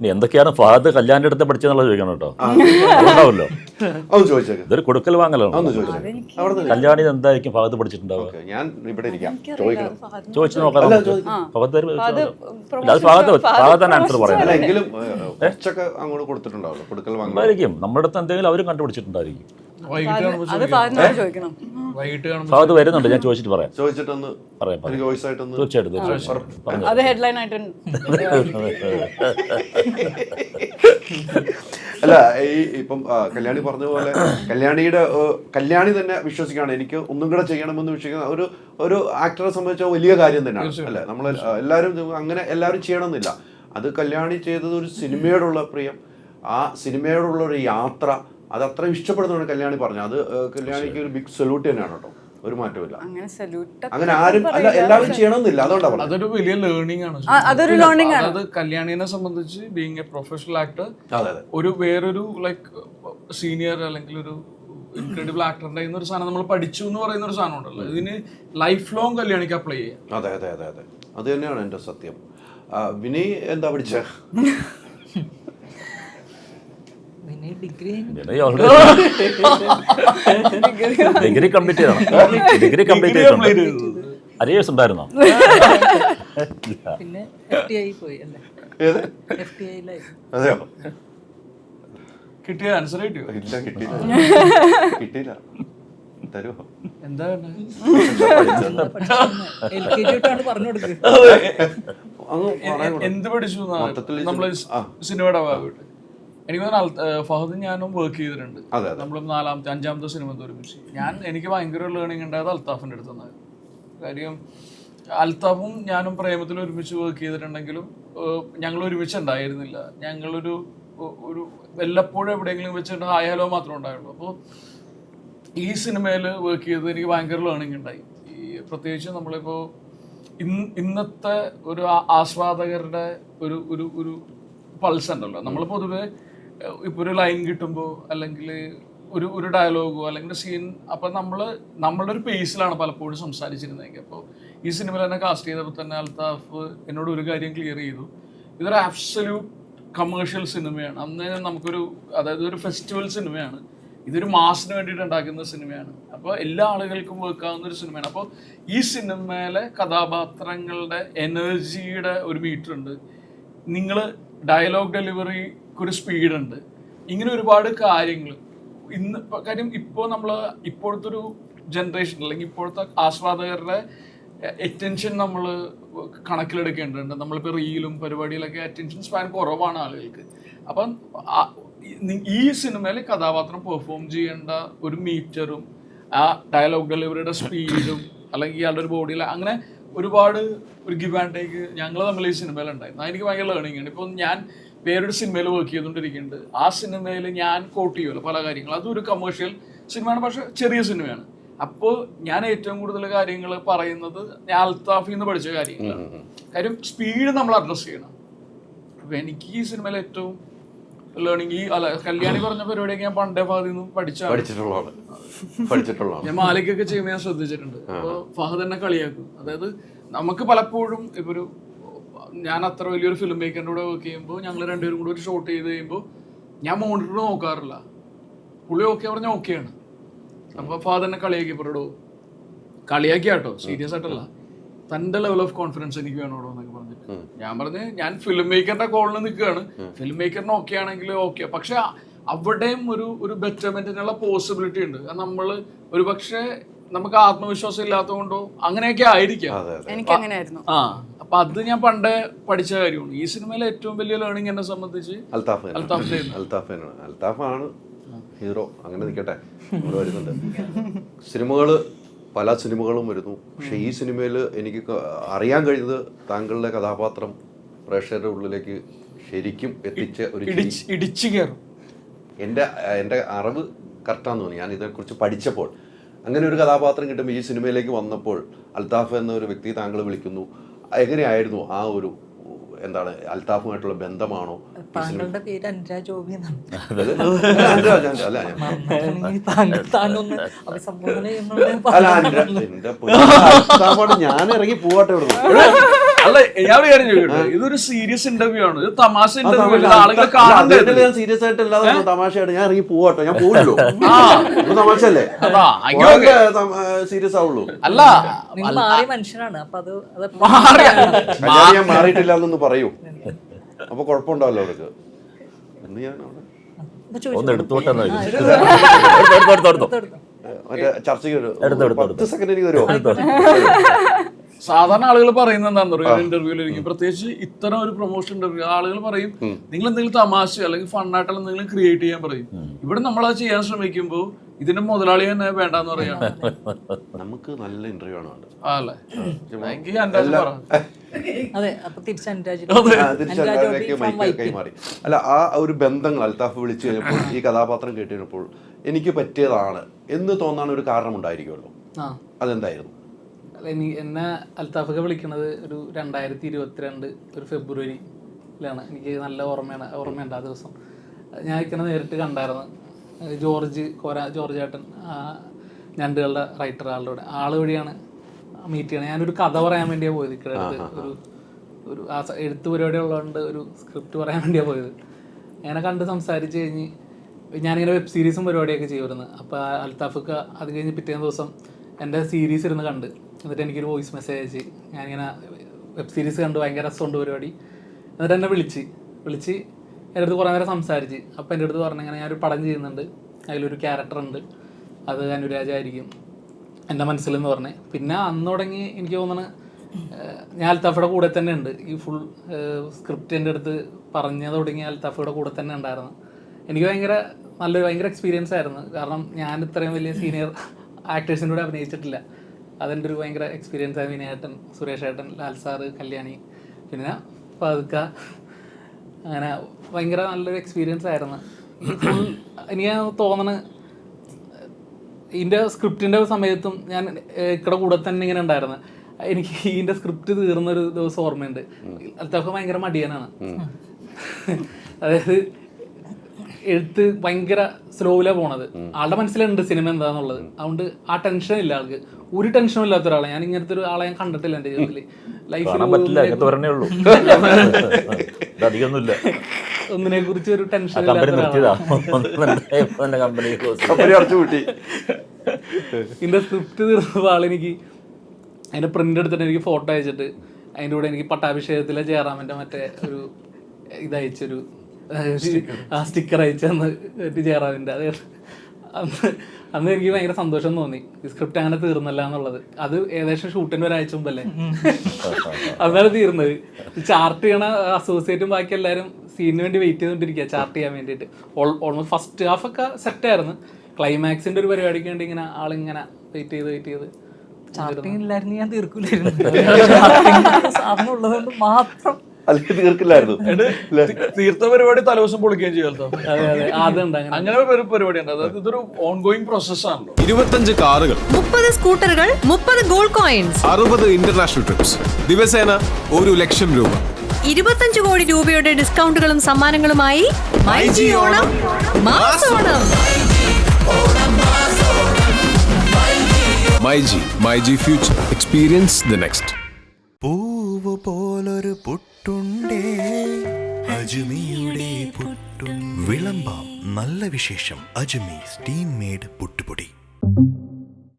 ഇനി എന്തൊക്കെയാണ് ഫഹദ് കല്യാണിന്റെ അടുത്ത് പഠിച്ചെന്നുള്ളത് ചോദിക്കണം കേട്ടോ. ഉണ്ടാവല്ലോ, ഇതൊരു കൊടുക്കൽ വാങ്ങലാണ്. കല്യാണി എന്തായിരിക്കും ഫഹദ് പഠിച്ചിട്ടുണ്ടാവുക? ഞാൻ ഇവിടെ ചോദിച്ചു നോക്കാം. ഫഹദ് അത് ഫഹദ് തന്നെ ആൻസർ പറയാം. നമ്മുടെ അടുത്ത് എന്തെങ്കിലും അവരും കണ്ടുപിടിച്ചിട്ടുണ്ടായിരിക്കും. ഫഹദ് വരുന്നുണ്ട്, ഞാൻ ചോദിച്ചിട്ട് പറയാം. തീർച്ചയായിട്ടും അത് ഹെഡ്ലൈൻ ആയിട്ട് അല്ല, ഈ ഇപ്പം കല്യാണി പറഞ്ഞ പോലെ കല്യാണി തന്നെ വിശ്വസിക്കുകയാണ്, എനിക്ക് ഒന്നും കൂടെ ചെയ്യണമെന്ന് വിശ്വസിക്കുന്ന ഒരു ആക്ടറെ സംബന്ധിച്ച വലിയ കാര്യം തന്നെയാണ് അല്ലെ. നമ്മൾ എല്ലാവരും ചെയ്യണമെന്നില്ല. അത് കല്യാണി ചെയ്തത് ഒരു സിനിമയോടുള്ള പ്രിയം, ആ സിനിമയോടുള്ള ഒരു യാത്ര, അത് അത്ര ഇഷ്ടപ്പെടുന്നതാണ് കല്യാണി പറഞ്ഞത്. അത് കല്യാണിക്ക് ഒരു ബിഗ് സല്യൂട്ട് തന്നെയാണ് കേട്ടോ, ഒരു മാറ്റമില്ല. അങ്ങനെ ആരും അല്ല, എല്ലാവരും ചെയ്യണമെന്നില്ല. അതുകൊണ്ടാണ് അതൊരു വലിയ ലേണിംഗ് ആണ്. അതൊരു ലേണിംഗ് ആണ്. അത് കല്യാണിനെ സംബന്ധിച്ച് ബീങ് എ പ്രൊഫഷണൽ ആക്ടർ, ഒരു വേറൊരു ലൈക്ക് സീനിയർ അല്ലെങ്കിൽ ഒരു ഇൻക്രെഡിബിൾ ആക്ടറിന്റെ ഒരു സാധനം നമ്മൾ പഠിച്ചു എന്ന് പറയുന്ന ഒരു സാധനം ഉണ്ടല്ലോ, ഇതിന് ലൈഫ് ലോങ് കല്യാണിക്ക് അപ്ലൈ ചെയ്യാം. അതെ അതെ അതെ അതെ, അത് തന്നെയാണ് എൻ്റെ സത്യം. വിനയ് എന്താ പഠിച്ച? ഡിഗ്രി കംപ്ലീറ്റ് ചെയ്യണം. ഡിഗ്രി കംപ്ലീറ്റ് ചെയ്തിട്ടുണ്ട്. അരിയേഴ്സ് ഉണ്ടായിരുന്നോ? പിന്നെ FTI പോയി അല്ലേ? അതെയോ? കിട്ടിയ ആൻസർ കിട്ടിയോ? ഇല്ല, കിട്ടിയില്ല. തരുമോ? എന്താ പറഞ്ഞു കൊടുക്കുക. എന്ത് പഠിച്ചു നമ്മള് സിനിമയുടെ ഭാഗമായിട്ട്? എനിക്ക് തോന്നുന്നു ഫഹദ് ഞാനും വർക്ക് ചെയ്തിട്ടുണ്ട്. നമ്മൾ 4ാമത്തെ 5ാമത്തെ സിനിമ ഒരുമിച്ച്. എനിക്ക് ഭയങ്കര ലേണിംഗ് ഉണ്ടായത് അൽത്താഫിൻ്റെ അടുത്ത് നിന്നാണ്. കാര്യം അൽത്താഫും ഞാനും പ്രേമത്തിൽ ഒരുമിച്ച് വർക്ക് ചെയ്തിട്ടുണ്ടെങ്കിലും ഞങ്ങൾ ഒരുമിച്ച് ഉണ്ടായിരുന്നില്ല. ഞങ്ങളൊരു വല്ലപ്പോഴും എവിടെയെങ്കിലും വെച്ചിട്ട് ഹായ് ഹലോ മാത്രമേ ഉണ്ടായുള്ളൂ. അപ്പോൾ ഈ സിനിമയിൽ വർക്ക് ചെയ്തത് എനിക്ക് ഭയങ്കര ലേണിംഗ് ഉണ്ടായി. പ്രത്യേകിച്ച് നമ്മളിപ്പോൾ ഇന്നത്തെ ഒരു ആസ്വാദകരുടെ ഒരു പൾസ് ഉണ്ടല്ലോ. നമ്മൾ പൊതുവെ ഇപ്പോൾ ഒരു ലൈൻ കിട്ടുമ്പോൾ അല്ലെങ്കിൽ ഒരു ഡയലോഗോ അല്ലെങ്കിൽ സീൻ, അപ്പം നമ്മളുടെ ഒരു പേസിലാണ് പലപ്പോഴും സംസാരിച്ചിരുന്നതെങ്കിൽ. അപ്പോൾ ഈ സിനിമയിൽ തന്നെ കാസ്റ്റ് ചെയ്തപ്പോൾ തന്നെ അൽത്താഫ് എന്നോട് ഒരു കാര്യം ക്ലിയർ ചെയ്തു, ഇതൊരു ആബ്സല്യൂട്ട് കമേഴ്ഷ്യൽ സിനിമയാണ്. അന്ന് അതായത് ഒരു ഫെസ്റ്റിവൽ സിനിമയാണ്, ഇതൊരു മാസിന് വേണ്ടിയിട്ട് ഉണ്ടാക്കുന്ന സിനിമയാണ്. അപ്പോൾ എല്ലാ ആളുകൾക്കും വെക്കാവുന്ന ഒരു സിനിമയാണ്. അപ്പോൾ ഈ സിനിമയിലെ കഥാപാത്രങ്ങളുടെ എനർജിയുടെ ഒരു മീറ്റർ ഉണ്ട്, നിങ്ങൾ ഡയലോഗ് ഡെലിവറിക്ക് ഒരു സ്പീഡുണ്ട്, ഇങ്ങനെ ഒരുപാട് കാര്യങ്ങൾ. കാര്യം ഇപ്പോഴത്തെ ഒരു ജനറേഷൻ അല്ലെങ്കിൽ ഇപ്പോഴത്തെ ആസ്വാദകരുടെ അറ്റൻഷൻ നമ്മൾ കണക്കിലെടുക്കേണ്ടതുണ്ട്. നമ്മളിപ്പോൾ റീലും പരിപാടിയിലൊക്കെ അറ്റൻഷൻ സ്പാൻ കുറവാണ് ആളുകൾക്ക്. അപ്പം ഈ സിനിമയിൽ കഥാപാത്രം പെർഫോം ചെയ്യേണ്ട ഒരു മീറ്ററും ആ ഡയലോഗ് ഡെലിവറിയുടെ സ്പീഡും അല്ലെങ്കിൽ ഇയാളുടെ ഒരു ബോഡിയിൽ അങ്ങനെ ഒരുപാട് ഒരു ഗിവ് ആൻഡ് ടേക്ക് ഞങ്ങൾ തമ്മിൽ ഈ സിനിമയിലുണ്ടായിരുന്നു. എനിക്ക് ഭയങ്കര ലേണിംഗ് ആണ്. ഇപ്പം ഞാൻ വേറൊരു സിനിമയിൽ വർക്ക് ചെയ്തുകൊണ്ടിരിക്കുന്നുണ്ട്. ആ സിനിമയിൽ ഞാൻ കോട്ട് ചെയ്യുമല്ലോ പല കാര്യങ്ങൾ. അതൊരു കമേഴ്ഷ്യൽ സിനിമയാണ്, പക്ഷെ ചെറിയ സിനിമയാണ്. അപ്പോൾ ഞാൻ ഏറ്റവും കൂടുതൽ കാര്യങ്ങൾ പറയുന്നത് ഞാൻ അൽത്താഫിൽ നിന്ന് പഠിച്ച കാര്യങ്ങളാണ്. കാര്യം സ്പീഡ് നമ്മൾ അഡ്രസ്സ് ചെയ്യണം. അപ്പം എനിക്ക് ഈ സിനിമയിൽ ഏറ്റവും ലേണിംഗ് കല്യാണി പറഞ്ഞ പരിപാടിയൊക്കെ ഞാൻ പണ്ടേ ഫഹദിൽ നിന്ന് പഠിച്ചിട്ടുള്ളതാണ്. ഞാൻ മാലിക്കൊക്കെ ചെയ്യുമ്പോൾ ഞാൻ ശ്രദ്ധിച്ചിട്ടുണ്ട്. അപ്പോൾ ഫഹദ് തന്നെ കളിയാക്കും. അതായത് നമുക്ക് പലപ്പോഴും ഇപ്പോൾ ഞാൻ അത്ര വലിയൊരു ഫിലിം മേക്കറിൻ്റെ കൂടെ വർക്ക് ചെയ്യുമ്പോൾ ഞങ്ങൾ രണ്ടുപേരും കൂടെ ഒരു ഷോട്ട് ചെയ്ത് കഴിയുമ്പോൾ ഞാൻ മോണിറ്റർ നോക്കാറില്ല. പുള്ളി ഓക്കെ പറഞ്ഞാൽ ഓക്കെയാണ്. അപ്പോൾ ഫഹദ് തന്നെ കളിയാക്കിയപ്പോഴോ കളിയാക്കിയാട്ടോ, സീരിയസ് ആയിട്ടല്ല, തൻ്റെ ലെവൽ ഓഫ് കോൺഫിഡൻസ് എനിക്ക് വേണോടോ എന്നൊക്കെ പറഞ്ഞിട്ട് ഞാൻ പറഞ്ഞ് ഞാൻ ഫിലിം മേക്കറിന്റെ കോളിൽ നിൽക്കുകയാണ്. ഫിലിം മേക്കറിന് ഓക്കെ ആണെങ്കിൽ ഓക്കെ, പക്ഷെ അവിടെയും ഒരു ബെറ്റർമെന്റിനുള്ള പോസിബിലിറ്റി ഉണ്ട്. നമ്മൾ ഒരു പക്ഷേ നമുക്ക് ആത്മവിശ്വാസം ഇല്ലാത്തതുകൊണ്ടോ അങ്ങനെയൊക്കെ ആയിരിക്കാം. അപ്പൊ അത് ഞാൻ പണ്ടേ പഠിച്ച കാര്യമാണ്. ഈ സിനിമയിലെ ഏറ്റവും വലിയ ലേണിംഗ് എന്നെ സംബന്ധിച്ച് അൽത്താഫാണ് ഹീറോ. അങ്ങനെ നിൽക്കട്ടെ, വരുന്നുണ്ട് പല സിനിമകളും വരുന്നു. പക്ഷെ ഈ സിനിമയിൽ എനിക്ക് അറിയാൻ കഴിഞ്ഞത് താങ്കളുടെ കഥാപാത്രം പ്രേക്ഷകരുടെ ഉള്ളിലേക്ക് ശരിക്കും എത്തിച്ച ഒരു ഇടിച്ചു കയറും. എൻ്റെ അറിവ് കറക്റ്റാന്ന് തോന്നി. ഞാൻ ഇതിനെക്കുറിച്ച് പഠിച്ചപ്പോൾ അങ്ങനെ ഒരു കഥാപാത്രം കിട്ടുമ്പോൾ ഈ സിനിമയിലേക്ക് വന്നപ്പോൾ അൽത്താഫ് എന്ന ഒരു വ്യക്തി താങ്കൾ വിളിക്കുന്നു. എങ്ങനെയായിരുന്നു ആ ഒരു എന്താണ് അൽത്താഫുമായിട്ടുള്ള ബന്ധമാണോ? താങ്കളുടെ പേര് അനുരാജ് ഓബി എന്നാണ്. ഞാൻ ഇറങ്ങി പോവാട്ടെ ഇവിടെ. അല്ല ഞാൻ ഒരു കാര്യം ചോദിക്കട്ടെ, ഇതൊരു സീരിയസ് ഇന്റർവ്യൂ ആണ്, ഇത് തമാശ ഇന്റർവ്യൂ അല്ല, ആളുകൾ കാണണ്ടേ? ഞാൻ സീരിയസ് ആയിട്ട് അല്ലാതെ തമാശയായിട്ട് ഞാൻ ഇറങ്ങി പോവാട്ടോ, ഞാൻ പോവുള്ളൂ. തമാശല്ലേ, സീരിയസ് ആവുള്ളൂ. അല്ല നിങ്ങൾ മാറിയ മനുഷ്യനാണ്, അപ്പൊ അത് ഞാൻ മാറിയിട്ടില്ല എന്നൊന്ന് പറയൂ, അപ്പൊ കുഴപ്പമുണ്ടാവല്ലോ അവർക്ക് എന്ന് ഞാൻ ഒന്ന് എടുത്തോട്ടെ മറ്റേ ചർച്ചയ്ക്ക് ഒരു 10 സെക്കൻഡ് എനിക്ക് തരുമോ? സാധാരണ ആളുകൾ പറയുന്നത് എന്താണെന്ന് പറയുക ഇന്റർവ്യൂവിൽ ഇരിക്കും, പ്രത്യേകിച്ച് ഇത്തരം ഒരു പ്രൊമോഷൻ ഇന്റർവ്യൂ ആളുകൾ പറയും നിങ്ങൾ എന്തെങ്കിലും തമാശ അല്ലെങ്കിൽ ഫണ്ണായിട്ടുള്ള എന്തെങ്കിലും ക്രിയേറ്റ് ചെയ്യാൻ പറയും. ഇവിടെ നമ്മളത് ചെയ്യാൻ ശ്രമിക്കുമ്പോൾ ഇതിന്റെ മുതലാളി തന്നെ വേണ്ടെന്ന് പറയാണ്. നമുക്ക് നല്ല ഇന്റർവ്യൂ ആണ് വേണ്ടത്. അല്ലേ, എനിക്ക് അൻരാജ് പറ. അതെ, അപ്പൊ തിരിച്ച് കൈമാറി. അല്ല, ആ ഒരു ബന്ധങ്ങൾ അൽത്താഫ് വിളിച്ചു കഴിഞ്ഞപ്പോൾ ഈ കഥാപാത്രം കേട്ടിരുന്നപ്പോൾ എനിക്ക് പറ്റിയതാണ് എന്ന് തോന്നാൻ ഒരു കാരണം ഉണ്ടായിരിക്കുമല്ലോ, അതെന്തായിരുന്നു? എന്നെ അൽത്താഫൊക്കെ വിളിക്കണത് ഒരു 2022 ഒരു ഫെബ്രുവരിയിലാണ്. എനിക്ക് നല്ല ഓർമ്മയുണ്ട് ആ ദിവസം. ഞാൻ ഇങ്ങനെ നേരിട്ട് കണ്ടായിരുന്നു. ജോർജ് ചേട്ടൻ, ഞണ്ടുകളുടെ റൈറ്റർ, ആള് വഴിയാണ് മീറ്റ് ചെയ്യണത്. ഞാനൊരു കഥ പറയാൻ വേണ്ടിയാണ് പോയത്. ഒരു എഴുത്ത് പരിപാടി ഉള്ളതുകൊണ്ട് ഒരു സ്ക്രിപ്റ്റ് പറയാൻ വേണ്ടിയാണ് പോയത്. അങ്ങനെ കണ്ട് സംസാരിച്ച് കഴിഞ്ഞ് ഞാനിങ്ങനെ വെബ് സീരീസും പരിപാടിയൊക്കെ ചെയ്യുമായിരുന്നു. അപ്പോൾ അൽത്താഫൊക്കെ അത് കഴിഞ്ഞ് പിറ്റേ ദിവസം എൻ്റെ സീരീസ് ഇരുന്ന് കണ്ട്, എന്നിട്ട് എനിക്കൊരു വോയിസ് മെസ്സേജ് അയച്ച് ഞാനിങ്ങനെ വെബ് സീരീസ് കണ്ട് ഭയങ്കര രസമുണ്ട് പരിപാടി. എന്നിട്ട് എന്നെ വിളിച്ച് എൻ്റെ അടുത്ത് കുറേ നേരം സംസാരിച്ച്. അപ്പോൾ എൻ്റെ അടുത്ത് പറഞ്ഞു, ഇങ്ങനെ ഞാനൊരു പടം ചെയ്യുന്നുണ്ട്, അതിലൊരു ക്യാരക്ടർ ഉണ്ട്, അത് അനുരാജായിരിക്കും എൻ്റെ മനസ്സിലെന്ന് പറഞ്ഞ്. പിന്നെ അന്ന് തുടങ്ങി എനിക്ക് തോന്നുന്നത് ഞാൻ അൽത്താഫയുടെ കൂടെ തന്നെ ഉണ്ട്. ഈ ഫുൾ സ്ക്രിപ്റ്റ് എൻ്റെ അടുത്ത് പറഞ്ഞു തുടങ്ങി അൽത്താഫയുടെ കൂടെ തന്നെ ഉണ്ടായിരുന്നു. എനിക്ക് ഭയങ്കര എക്സ്പീരിയൻസ് ആയിരുന്നു. കാരണം ഞാൻ ഇത്രയും വലിയ സീനിയർ ആക്ടേഴ്സിൻ്റെ കൂടെ അഭിനയിച്ചിട്ടില്ല. അതെൻ്റെ ഒരു ഭയങ്കര എക്സ്പീരിയൻസ് ആയി. വിനയേട്ടൻ, സുരേഷ് ഏട്ടൻ, ലാൽ സാറ്, കല്യാണി, പിന്നെ പതുക്ക, അങ്ങനെ ഭയങ്കര നല്ലൊരു എക്സ്പീരിയൻസ് ആയിരുന്നു. എനിക്ക് തോന്നണ ഇതിൻ്റെ സ്ക്രിപ്റ്റിൻ്റെ സമയത്തും ഞാൻ ഇവിടെ കൂടെ തന്നെ ഇങ്ങനെ ഉണ്ടായിരുന്നു. എനിക്ക് ഇതിൻ്റെ സ്ക്രിപ്റ്റ് തീർന്നൊരു ദിവസം ഓർമ്മയുണ്ട്. അൽത്താഫ് ഭയങ്കര മടിയനാണ്. അതായത് എഴുത്ത് ഭയങ്കര സ്ലോയിലാണ് പോണത്. ആളുടെ മനസ്സിലുണ്ട് സിനിമ എന്താന്നുള്ളത്. അതുകൊണ്ട് ആ ടെൻഷൻ ഇല്ല ആൾക്ക്. ഒരു ടെൻഷനും ഇല്ലാത്ത ഒരാളെ ഞാൻ ഇങ്ങനത്തെ ഒരു ആളെ ഞാൻ കണ്ടിട്ടില്ല എൻ്റെ ജീവിതത്തിൽ. ലൈഫിൽ ഒന്നിനെ കുറിച്ച് ഒരു ടെൻഷൻ ഇതിന്റെ സ്ക്രിപ്റ്റ് തീർന്നപ്പോൾ ആളെനിക്ക് അതിന്റെ പ്രിന്റ് എടുത്തിട്ട് എനിക്ക് ഫോട്ടോ അയച്ചിട്ട് അതിൻ്റെ കൂടെ എനിക്ക് പട്ടാഭിഷേകത്തിലെ ജയറാമിന്റെ മറ്റേ ഒരു ഇതയച്ചൊരു സ്റ്റിക്കർ അയച്ചെന്ന് ജയറാമിന്റെ. അത് അന്ന് എനിക്ക് ഭയങ്കര സന്തോഷം തോന്നി, ഈ സ്ക്രിപ്റ്റ് അങ്ങനെ തീർന്നല്ല എന്നുള്ളത്. അത് ഏകദേശം ഷൂട്ടിന് ഒരാഴ്ച മുമ്പല്ലേ അതാണ് തീർന്നത്. ചാർട്ട് ചെയ്യണ അസോസിയേറ്റും ബാക്കി എല്ലാവരും സീനിന് വേണ്ടി വെയിറ്റ് ചെയ്തുകൊണ്ടിരിക്കുക ചാർട്ട് ചെയ്യാൻ വേണ്ടിയിട്ട്. ഓൾമോസ്റ്റ് ഫസ്റ്റ് ഹാഫ് ഒക്കെ സെറ്റായിരുന്നു. ക്ലൈമാക്സിന്റെ ഒരു പരിപാടിക്ക് വേണ്ടി ഇങ്ങനെ ആളിങ്ങനെ വെയിറ്റ് ചെയ്ത് ചാർട്ടിങ് ഇല്ലായിരുന്നു ഞാൻ തീർക്കൂലായിരുന്നു. സാധനം ഉള്ളതുകൊണ്ട് മാത്രം തീർക്കില്ലായിരുന്നു. തീർത്ത പരിപാടി തലേദിവസം പൊളിക്കുകയും ചെയ്യാം. അങ്ങനെ ഒരു പരിപാടി ഉണ്ട്. അതായത് ഇതൊരു ഓൺഗോയിങ് പ്രോസസ്സാണല്ലോ. 25 കാറുകൾ, 30 സ്കൂട്ടറുകൾ, 30 ഗോൾഡ് കോയിൻസ്, 60 ഇന്റർനാഷണൽ ട്രിപ്സ്, ദിവസേന 1 ലക്ഷം രൂപ, 25 കോടി രൂപയുടെ ഡിസ്കൗണ്ടുകളും സമ്മാനങ്ങളുമായി മൈജി ഓണം മാസോണം. MyG future, experience the next. പൂവ് പോലൊരു പുട്ടുണ്ടേ അജ്മിയുടെ പുട്ടും. വിളമ്പാം നല്ല വിശേഷം. അജ്മി സ്റ്റീം മെയ്ഡ് പുട്ടുപൊടി.